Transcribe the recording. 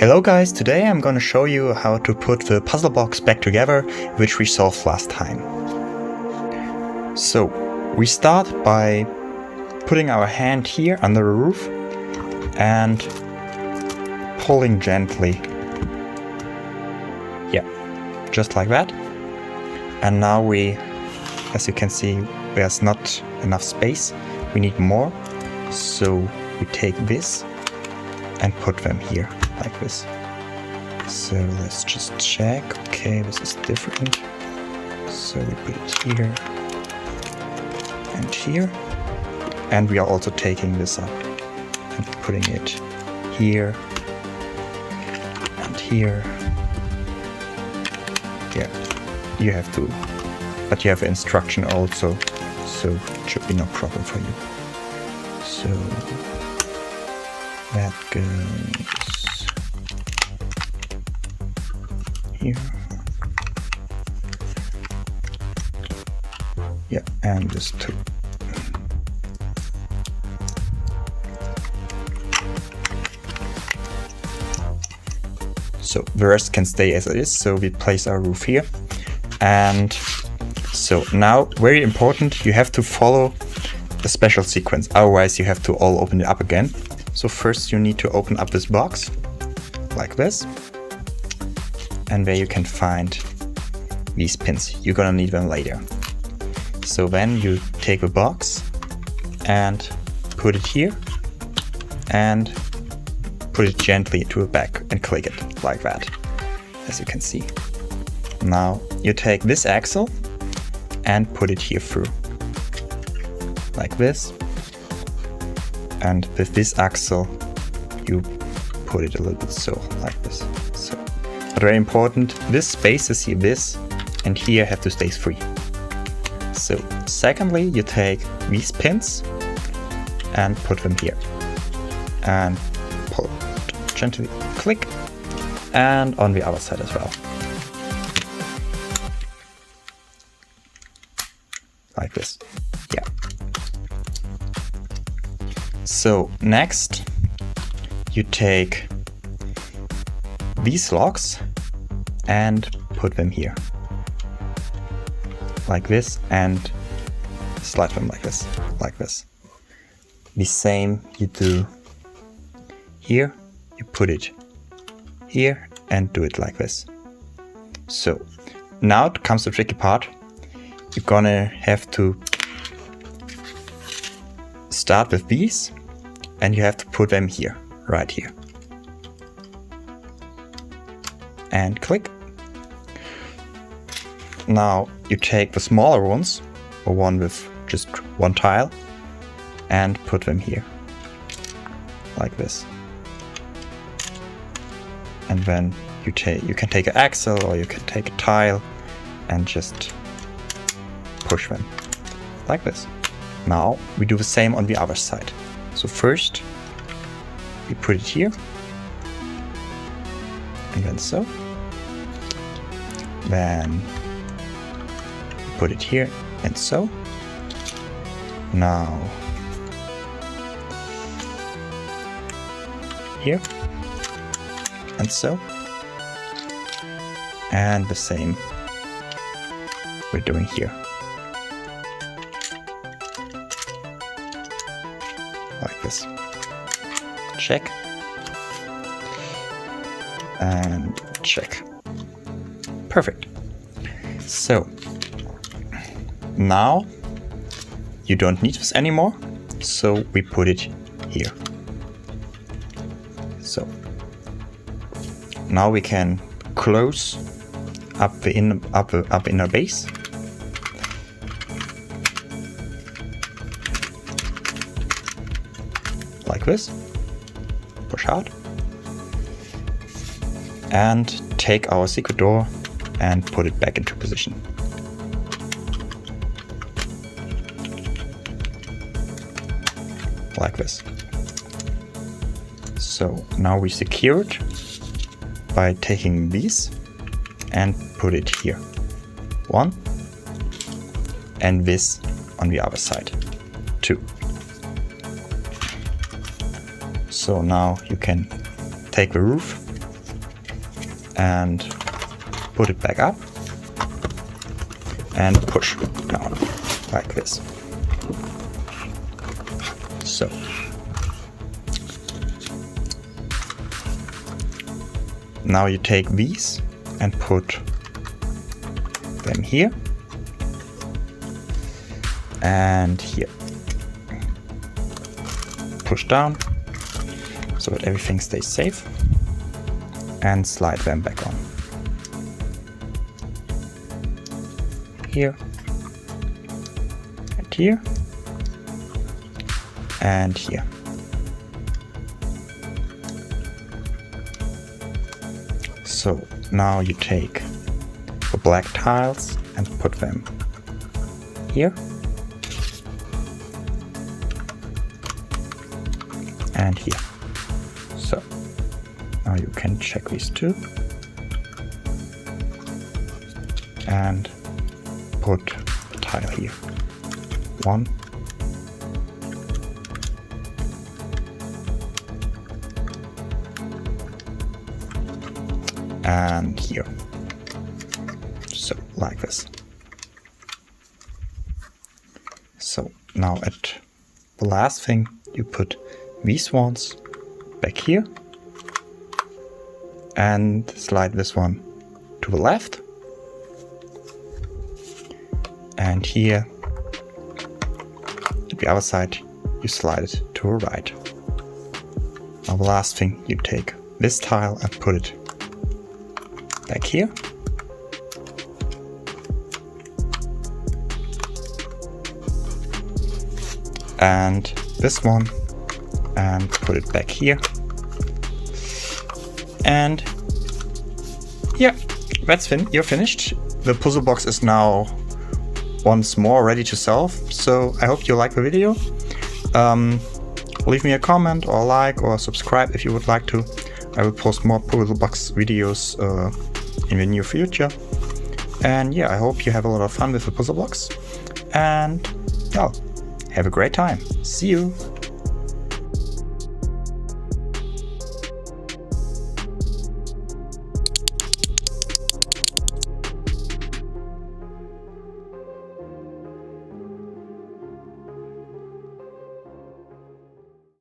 Hello guys, today I'm going to show you how to put the puzzle box back together, which we solved last time. So, we start by putting our hand here under the roof and pulling gently. Yeah, just like that. And now we, as you can see, there's not enough space. We need more. So we take this and put them here, like this. So let's just check. Okay, this is different. So we put it here and here. And we are also taking this up and putting it here and here. Yeah, you have to, but you have instruction also, so it should be no problem for you. So that goes here. Yeah, and this too. So the rest can stay as it is, so we place our roof here. And so now, very important, you have to follow a special sequence, otherwise you have to all open it up again. So first you need to open up this box, like this. And there you can find these pins. You're gonna need them later. So then you take the box and put it here and put it gently into the back and click it like that, as you can see. Now you take this axle and put it here through, like this. And with this axle, you put it a little bit so, like this. So, but very important, this spaces here, this and here have to stay free. So, secondly, you take these pins and put them here. And pull, gently click, and on the other side as well. Like this, yeah. So next, you take these logs and put them here, like this, and slide them like this, like this. The same you do here, you put it here and do it like this. So now comes the tricky part. You're gonna have to start with these and you have to put them here, right here. And click. Now you take the smaller ones, or one with just one tile, and put them here, like this. And then you can take an axle or you can take a tile and just push them, like this. Now we do the same on the other side. So first we put it here, and then so. Then put it here and so. Now here and so. And the same we're doing here. Like this. Check. And check. Perfect. So now you don't need this anymore, so we put it here. So now we can close up the inner base. Like this, push hard, and take our secret door and put it back into position. Like this. So now we secure it by taking these and put it here. One, and this on the other side. Two. So now you can take the roof and put it back up and push down like this. So now you take these and put them here and here. Push down so that everything stays safe and slide them back on. Here and here and here. So now you take the black tiles and put them here and here. So now you can check these two and put the tile here. 1, and here. So like this. So now at the last thing you put these ones back here and slide this one to the left, and here at the other side you slide it to the right. Now the last thing, you take this tile and put it back here, and this one and put it back here, and yeah, that's you're finished. The puzzle box is now once more ready to solve, so I hope you like the video. Leave me a comment or like or subscribe if you would like to. I will post more Puzzlebox videos in the near future. And yeah, I hope you have a lot of fun with the Puzzlebox. And yeah, have a great time. See you!